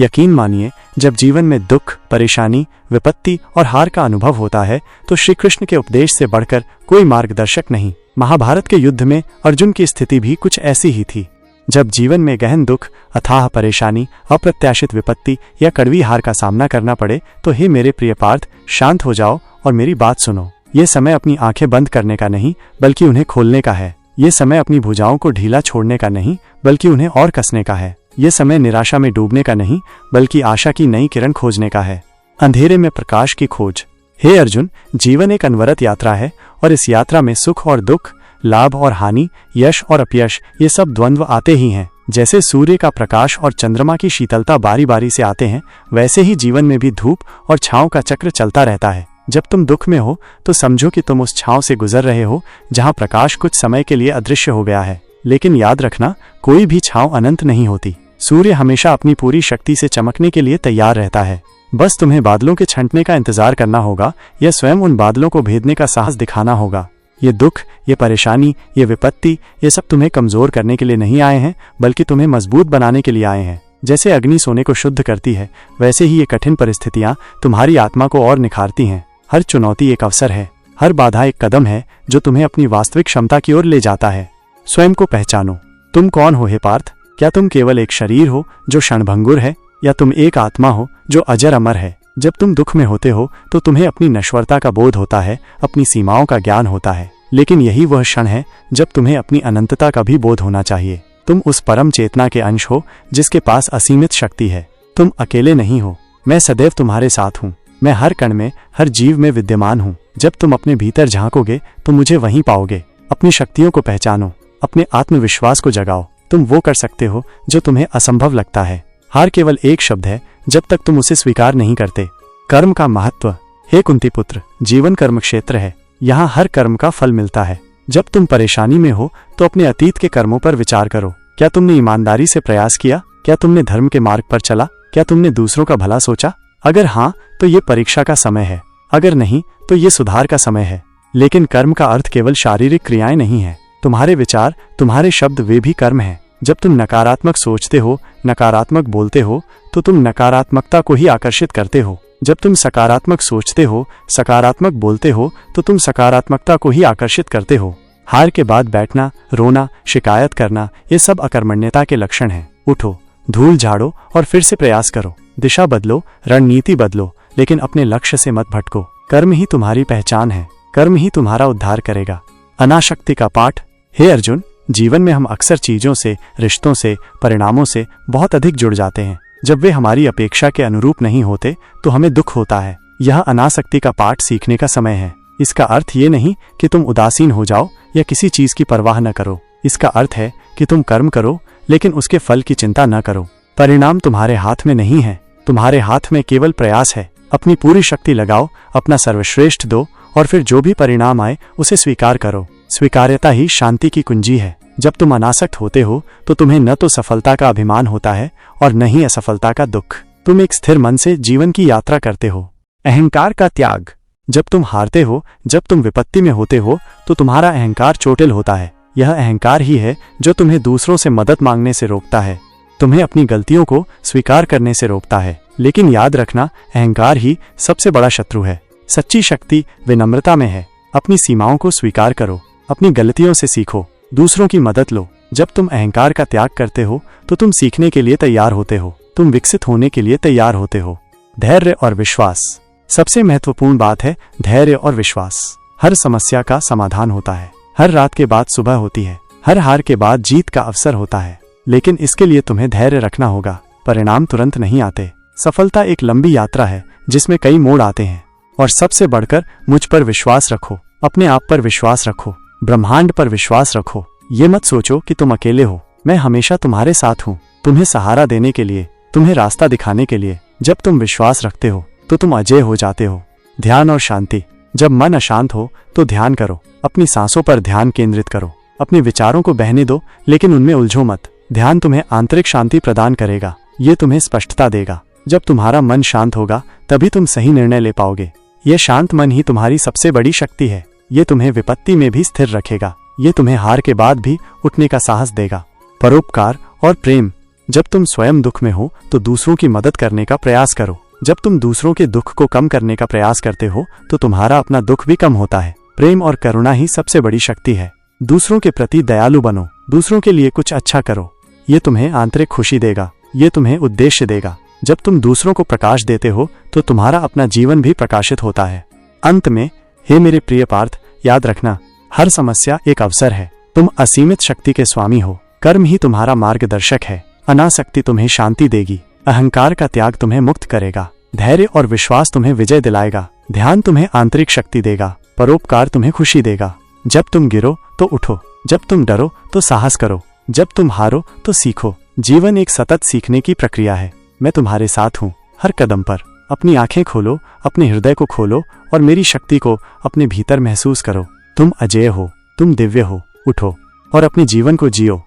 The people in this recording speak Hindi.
यकीन मानिए, जब जीवन में दुख, परेशानी, विपत्ति और हार का अनुभव होता है तो श्री कृष्ण के उपदेश से बढ़कर कोई मार्गदर्शक नहीं। महाभारत के युद्ध में अर्जुन की स्थिति भी कुछ ऐसी ही थी। जब जीवन में गहन दुख, अथाह परेशानी, अप्रत्याशित विपत्ति या कड़वी हार का सामना करना पड़े तो हे मेरे प्रिय पार्थ, शांत हो जाओ और मेरी बात सुनो। ये समय अपनी आंखें बंद करने का नहीं बल्कि उन्हें खोलने का है। ये समय अपनी भुजाओं को ढीला छोड़ने का नहीं बल्कि उन्हें और कसने का है। ये समय निराशा में डूबने का नहीं बल्कि आशा की नई किरण खोजने का है, अंधेरे में प्रकाश की खोज। हे अर्जुन, जीवन एक अनवरत यात्रा है और इस यात्रा में सुख और दुख, लाभ और हानि, यश और अपयश, ये सब द्वंद्व आते ही हैं। जैसे सूर्य का प्रकाश और चंद्रमा की शीतलता बारी बारी से आते हैं, वैसे ही जीवन में भी धूप और छांव का चक्र चलता रहता है। जब तुम दुख में हो तो समझो कि तुम उस छांव से गुजर रहे हो जहां प्रकाश कुछ समय के लिए अदृश्य हो गया है। लेकिन याद रखना, कोई भी छांव अनंत नहीं होती। सूर्य हमेशा अपनी पूरी शक्ति से चमकने के लिए तैयार रहता है। बस तुम्हें बादलों के छंटने का इंतजार करना होगा या स्वयं उन बादलों को भेदने का साहस दिखाना होगा। ये दुख, ये परेशानी, ये विपत्ति, ये सब तुम्हें कमजोर करने के लिए नहीं आए हैं बल्कि तुम्हें मजबूत बनाने के लिए आए हैं। जैसे अग्नि सोने को शुद्ध करती है, वैसे ही ये कठिन परिस्थितियां तुम्हारी आत्मा को और निखारती हैं। हर चुनौती एक अवसर है, हर बाधा एक कदम है जो तुम्हें अपनी वास्तविक क्षमता की ओर ले जाता है। स्वयं को पहचानो। तुम कौन हो हे पार्थ? क्या तुम केवल एक शरीर हो जो क्षणभंगुर है, या तुम एक आत्मा हो जो अजर अमर है? जब तुम दुख में होते हो तो तुम्हें अपनी नश्वरता का बोध होता है, अपनी सीमाओं का ज्ञान होता है। लेकिन यही वह क्षण है जब तुम्हें अपनी अनंतता का भी बोध होना चाहिए। तुम उस परम चेतना के अंश हो जिसके पास असीमित शक्ति है। तुम अकेले नहीं हो, मैं सदैव तुम्हारे साथ हूँ। मैं हर कण में, हर जीव में विद्यमान हूँ। जब तुम अपने भीतर झांकोगे तो मुझे वहीं पाओगे। अपनी शक्तियों को पहचानो, अपने आत्मविश्वास को जगाओ। तुम वो कर सकते हो जो तुम्हें असंभव लगता है। हार केवल एक शब्द है जब तक तुम उसे स्वीकार नहीं करते। कर्म का महत्व। हे कुंती पुत्र, जीवन कर्म क्षेत्र है। यहाँ हर कर्म का फल मिलता है। जब तुम परेशानी में हो तो अपने अतीत के कर्मों पर विचार करो। क्या तुमने ईमानदारी से प्रयास किया? क्या तुमने धर्म के मार्ग पर चला? क्या तुमने दूसरों का भला सोचा? अगर हाँ, तो ये परीक्षा का समय है। अगर नहीं, तो ये सुधार का समय है। लेकिन कर्म का अर्थ केवल शारीरिक क्रियाएं नहीं है। तुम्हारे विचार, तुम्हारे शब्द, वे भी कर्म हैं। जब तुम नकारात्मक सोचते हो, नकारात्मक बोलते हो, तो तुम नकारात्मकता को ही आकर्षित करते हो। जब तुम सकारात्मक सोचते हो, सकारात्मक बोलते हो, तो तुम सकारात्मकता को ही आकर्षित करते हो। हार के बाद बैठना, रोना, शिकायत करना, ये सब अकर्मण्यता के लक्षण हैं। उठो, धूल झाड़ो और फिर से प्रयास करो। दिशा बदलो, रणनीति बदलो, लेकिन अपने लक्ष्य से मत भटको। कर्म ही तुम्हारी पहचान है। कर्म ही तुम्हारा उद्धार करेगा। अनाशक्ति का पाठ। हे अर्जुन, जीवन में हम अक्सर चीजों से, रिश्तों से, परिणामों से बहुत अधिक जुड़ जाते हैं। जब वे हमारी अपेक्षा के अनुरूप नहीं होते तो हमें दुख होता है। यह अनासक्ति का पाठ सीखने का समय है। इसका अर्थ ये नहीं कि तुम उदासीन हो जाओ या किसी चीज की परवाह न करो। इसका अर्थ है कि तुम कर्म करो लेकिन उसके फल की चिंता न करो। परिणाम तुम्हारे हाथ में नहीं है, तुम्हारे हाथ में केवल प्रयास है। अपनी पूरी शक्ति लगाओ, अपना सर्वश्रेष्ठ दो और फिर जो भी परिणाम आए उसे स्वीकार करो। स्वीकार्यता ही शांति की कुंजी है। जब तुम अनासक्त होते हो तो तुम्हें न तो सफलता का अभिमान होता है और न ही असफलता का दुख। तुम एक स्थिर मन से जीवन की यात्रा करते हो। अहंकार का त्याग। जब तुम हारते हो, जब तुम विपत्ति में होते हो, तो तुम्हारा अहंकार चोटिल होता है। यह अहंकार ही है जो तुम्हें दूसरों से मदद मांगने से रोकता है, तुम्हें अपनी गलतियों को स्वीकार करने से रोकता है। लेकिन याद रखना, अहंकार ही सबसे बड़ा शत्रु है। सच्ची शक्ति विनम्रता में है। अपनी सीमाओं को स्वीकार करो, अपनी गलतियों से सीखो, दूसरों की मदद लो। जब तुम अहंकार का त्याग करते हो तो तुम सीखने के लिए तैयार होते हो, तुम विकसित होने के लिए तैयार होते हो। धैर्य और विश्वास। सबसे महत्वपूर्ण बात है धैर्य और विश्वास। हर समस्या का समाधान होता है। हर रात के बाद सुबह होती है। हर हार के बाद जीत का अवसर होता है। लेकिन इसके लिए तुम्हें धैर्य रखना होगा। परिणाम तुरंत नहीं आते। सफलता एक लंबी यात्रा है जिसमें कई मोड़ आते हैं। और सबसे बढ़कर मुझ पर विश्वास रखो, अपने आप पर विश्वास रखो, ब्रह्मांड पर विश्वास रखो। ये मत सोचो कि तुम अकेले हो। मैं हमेशा तुम्हारे साथ हूँ, तुम्हें सहारा देने के लिए, तुम्हें रास्ता दिखाने के लिए। जब तुम विश्वास रखते हो तो तुम अजय हो जाते हो। ध्यान और शांति। जब मन अशांत हो तो ध्यान करो, अपनी सांसों पर ध्यान केंद्रित करो। अपने विचारों को बहने दो लेकिन उनमें उलझो मत। ध्यान तुम्हें आंतरिक शांति प्रदान करेगा, ये तुम्हें स्पष्टता देगा। जब तुम्हारा मन शांत होगा तभी तुम सही निर्णय ले पाओगे। यह शांत मन ही तुम्हारी सबसे बड़ी शक्ति है। ये तुम्हें विपत्ति में भी स्थिर रखेगा। ये तुम्हें हार के बाद भी उठने का साहस देगा। परोपकार और प्रेम। जब तुम स्वयं दुख में हो तो दूसरों की मदद करने का प्रयास करो। जब तुम दूसरों के दुख को कम करने का प्रयास करते हो तो तुम्हारा अपना दुख भी कम होता है। प्रेम और करुणा ही सबसे बड़ी शक्ति है। दूसरों के प्रति दयालु बनो, दूसरों के लिए कुछ अच्छा करो। ये तुम्हें आंतरिक खुशी देगा, ये तुम्हें उद्देश्य देगा। जब तुम दूसरों को प्रकाश देते हो तो तुम्हारा अपना जीवन भी प्रकाशित होता है। अंत में, हे मेरे प्रिय पार्थ, याद रखना, हर समस्या एक अवसर है। तुम असीमित शक्ति के स्वामी हो। कर्म ही तुम्हारा मार्गदर्शक है। अनासक्ति तुम्हें शांति देगी। अहंकार का त्याग तुम्हें मुक्त करेगा। धैर्य और विश्वास तुम्हें विजय दिलाएगा। ध्यान तुम्हें आंतरिक शक्ति देगा। परोपकार तुम्हें खुशी देगा। जब तुम गिरो तो उठो, जब तुम डरो तो साहस करो, जब तुम हारो तो सीखो। जीवन एक सतत सीखने की प्रक्रिया है। मैं तुम्हारे साथ हूँ हर कदम पर। अपनी आंखें खोलो, अपने हृदय को खोलो और मेरी शक्ति को अपने भीतर महसूस करो। तुम अजेय हो, तुम दिव्य हो। उठो और अपने जीवन को जियो।